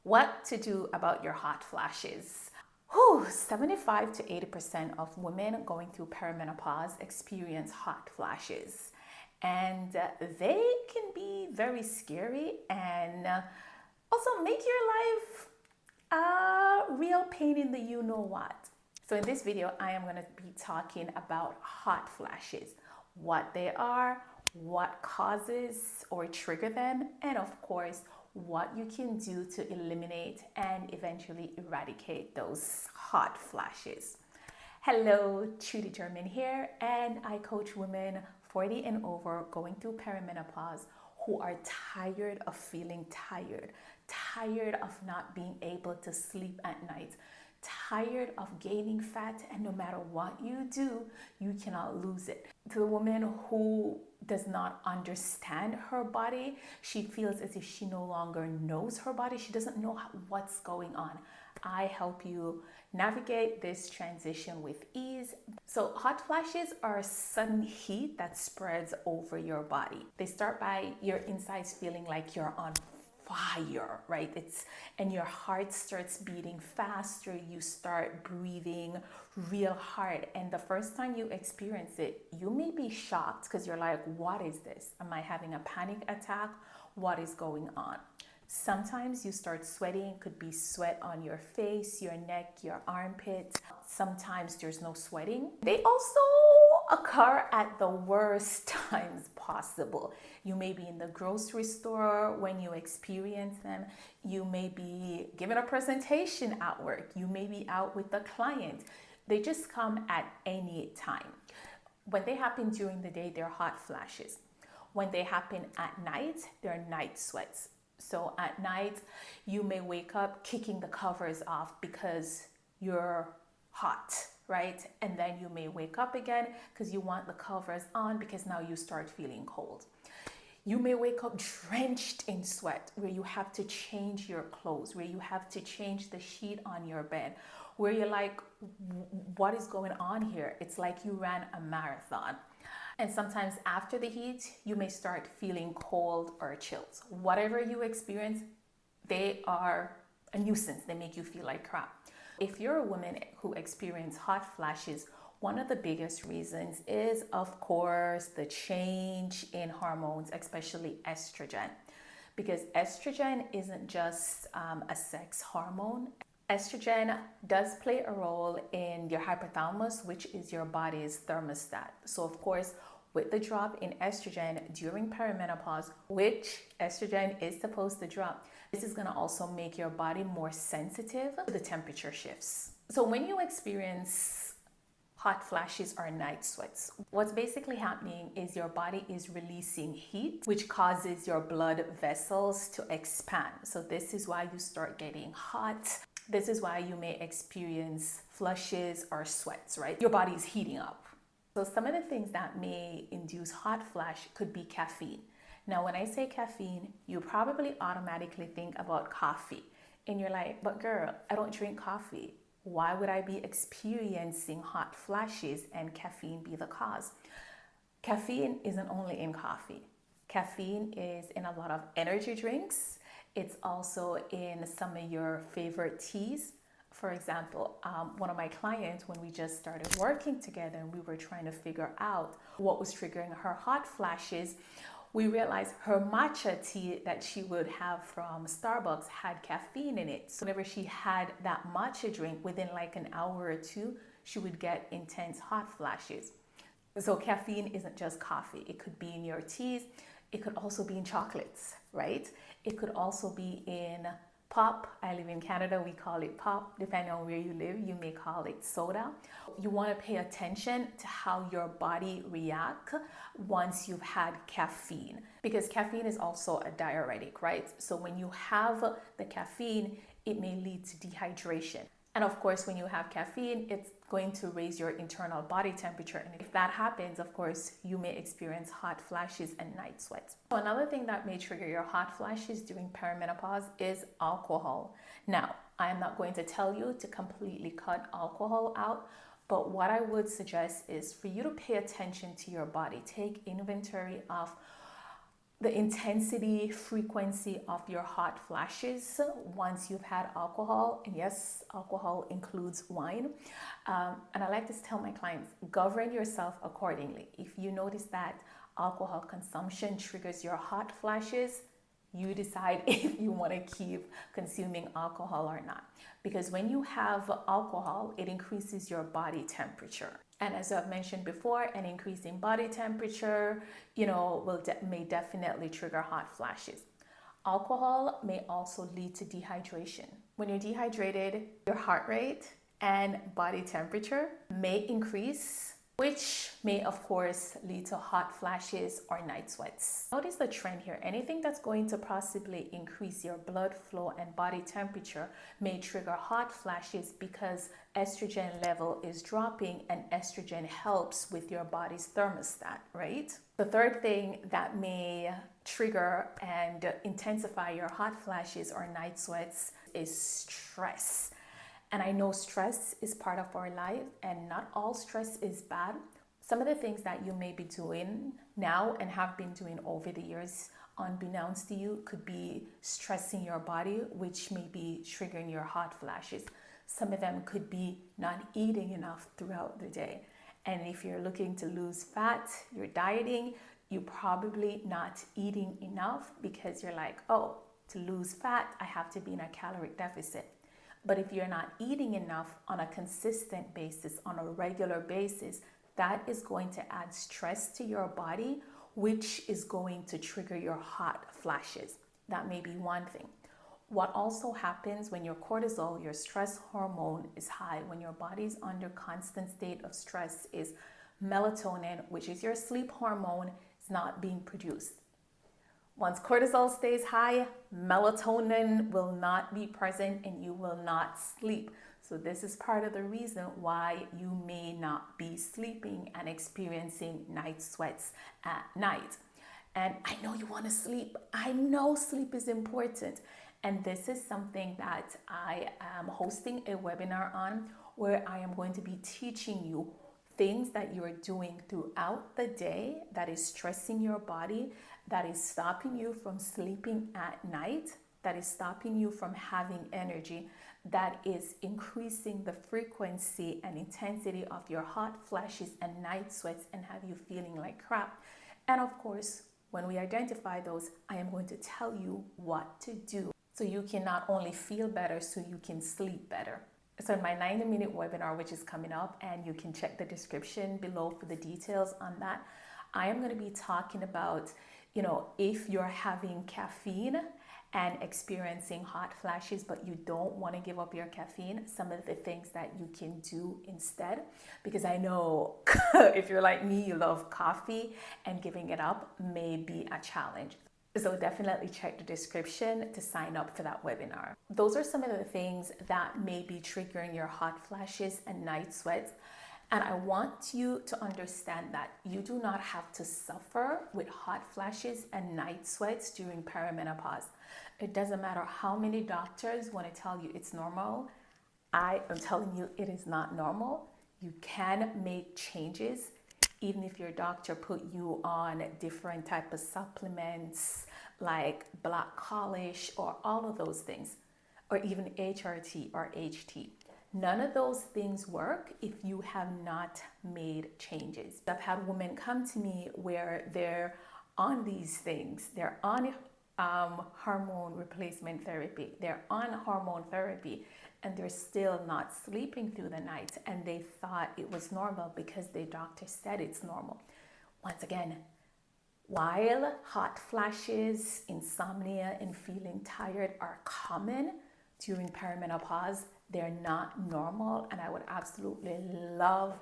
What to do about your hot flashes? 75 to 80% of women going through perimenopause experience hot flashes. And they can be very scary and also make your life a real pain in the you know what. So in this video, I am going to be talking about hot flashes, what they are, what causes or trigger them, and of course, what you can do to eliminate and eventually eradicate those hot flashes. Hello, Trudie German here, and I coach women 40 and over going through perimenopause who are tired of feeling tired of not being able to sleep at night, tired of gaining fat, and no matter what you do, you cannot lose it. To the woman who does not understand her body, she feels as if she no longer knows her body, she doesn't know what's going on. I help you navigate this transition with ease. So hot flashes are sudden heat that spreads over your body. They start by your insides feeling like you're on fire, right? And your heart starts beating faster, you start breathing real hard, and the first time you experience it, you may be shocked because you're like, what is this? Am I having a panic attack? What is going on? Sometimes you start sweating, could be sweat on your face, your neck, your armpits. Sometimes there's no sweating. They also occur at the worst times possible. You may be in the grocery store when you experience them. You may be giving a presentation at work. You may be out with a client. They just come at any time. When they happen during the day, they're hot flashes. When they happen at night, they're night sweats. So at night, you may wake up kicking the covers off because you're hot, right? And then you may wake up again because you want the covers on because now you start feeling cold. You may wake up drenched in sweat where you have to change your clothes, where you have to change the sheet on your bed, where you're like, what is going on here? It's like you ran a marathon. And sometimes after the heat, you may start feeling cold or chills. Whatever you experience, they are a nuisance. They make you feel like crap. If you're a woman who experiences hot flashes, one of the biggest reasons is, of course, the change in hormones, especially estrogen. Because estrogen isn't just a sex hormone. Estrogen does play a role in your hypothalamus, which is your body's thermostat. So of course, with the drop in estrogen during perimenopause, which estrogen is supposed to drop, this is going to also make your body more sensitive to the temperature shifts. So when you experience hot flashes or night sweats, what's basically happening is your body is releasing heat, which causes your blood vessels to expand. So this is why you start getting hot. This is why you may experience flushes or sweats, right? Your body is heating up. So some of the things that may induce hot flash could be caffeine. Now, when I say caffeine, you probably automatically think about coffee. And you're like, but girl, I don't drink coffee. Why would I be experiencing hot flashes and caffeine be the cause? Caffeine isn't only in coffee. Caffeine is in a lot of energy drinks. It's also in some of your favorite teas. For example, one of my clients, when we just started working together and we were trying to figure out what was triggering her hot flashes, we realized her matcha tea that she would have from Starbucks had caffeine in it. So whenever she had that matcha drink, within like an hour or two, she would get intense hot flashes. So caffeine isn't just coffee. It could be in your teas. It could also be in chocolates, right? It could also be in pop. I live in Canada, we call it pop. Depending on where you live, you may call it soda. You want to pay attention to how your body reacts once you've had caffeine, because caffeine is also a diuretic, right? So when you have the caffeine, it may lead to dehydration. And of course, when you have caffeine, it's going to raise your internal body temperature. And if that happens, of course, you may experience hot flashes and night sweats. So another thing that may trigger your hot flashes during perimenopause is alcohol. Now, I am not going to tell you to completely cut alcohol out, but what I would suggest is for you to pay attention to your body. Take inventory of the intensity, frequency of your hot flashes once you've had alcohol. And yes, alcohol includes wine. And I like to tell my clients, govern yourself accordingly. If you notice that alcohol consumption triggers your hot flashes, you decide if you want to keep consuming alcohol or not. Because when you have alcohol, it increases your body temperature. And as I've mentioned before, an increase in body temperature, may definitely trigger hot flashes. Alcohol may also lead to dehydration. When you're dehydrated, your heart rate and body temperature may increase, which may of course lead to hot flashes or night sweats. Notice the trend here. Anything that's going to possibly increase your blood flow and body temperature may trigger hot flashes because estrogen level is dropping, and estrogen helps with your body's thermostat, right? The third thing that may trigger and intensify your hot flashes or night sweats is stress. And I know stress is part of our life, and not all stress is bad. Some of the things that you may be doing now and have been doing over the years, unbeknownst to you, could be stressing your body, which may be triggering your hot flashes. Some of them could be not eating enough throughout the day. And if you're looking to lose fat, you're dieting, you're probably not eating enough because you're like, oh, to lose fat, I have to be in a caloric deficit. But if you're not eating enough on a consistent basis, on a regular basis, that is going to add stress to your body, which is going to trigger your hot flashes. That may be one thing. What also happens when your cortisol, your stress hormone, is high, when your body's under constant state of stress, is melatonin, which is your sleep hormone, is not being produced. Once cortisol stays high, melatonin will not be present and you will not sleep. So this is part of the reason why you may not be sleeping and experiencing night sweats at night. And I know you want to sleep. I know sleep is important. And this is something that I am hosting a webinar on, where I am going to be teaching you things that you're doing throughout the day that is stressing your body, that is stopping you from sleeping at night, that is stopping you from having energy, that is increasing the frequency and intensity of your hot flashes and night sweats and have you feeling like crap. And of course, when we identify those, I am going to tell you what to do so you can not only feel better, so you can sleep better. So in my 90-minute webinar, which is coming up, and you can check the description below for the details on that, I am going to be talking about, if you're having caffeine and experiencing hot flashes, but you don't want to give up your caffeine, some of the things that you can do instead. Because I know if you're like me, you love coffee, and giving it up may be a challenge. So definitely check the description to sign up for that webinar. Those are some of the things that may be triggering your hot flashes and night sweats. And I want you to understand that you do not have to suffer with hot flashes and night sweats during perimenopause. It doesn't matter how many doctors want to tell you it's normal. I am telling you it is not normal. You can make changes. Even if your doctor put you on different type of supplements like black colish or all of those things, or even HRT or HT. None of those things work if you have not made changes. I've had women come to me where they're on these things. They're on hormone replacement therapy. They're on hormone therapy, and they're still not sleeping through the night, and they thought it was normal because their doctor said it's normal. Once again, while hot flashes, insomnia, and feeling tired are common during perimenopause, they're not normal, and I would absolutely love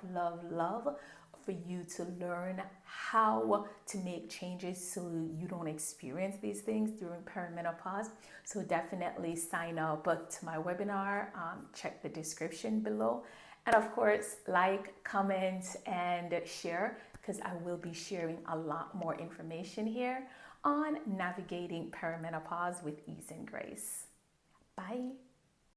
for you to learn how to make changes so you don't experience these things during perimenopause. So definitely sign up to my webinar, check the description below. And of course, like, comment, and share, because I will be sharing a lot more information here on navigating perimenopause with ease and grace. Bye.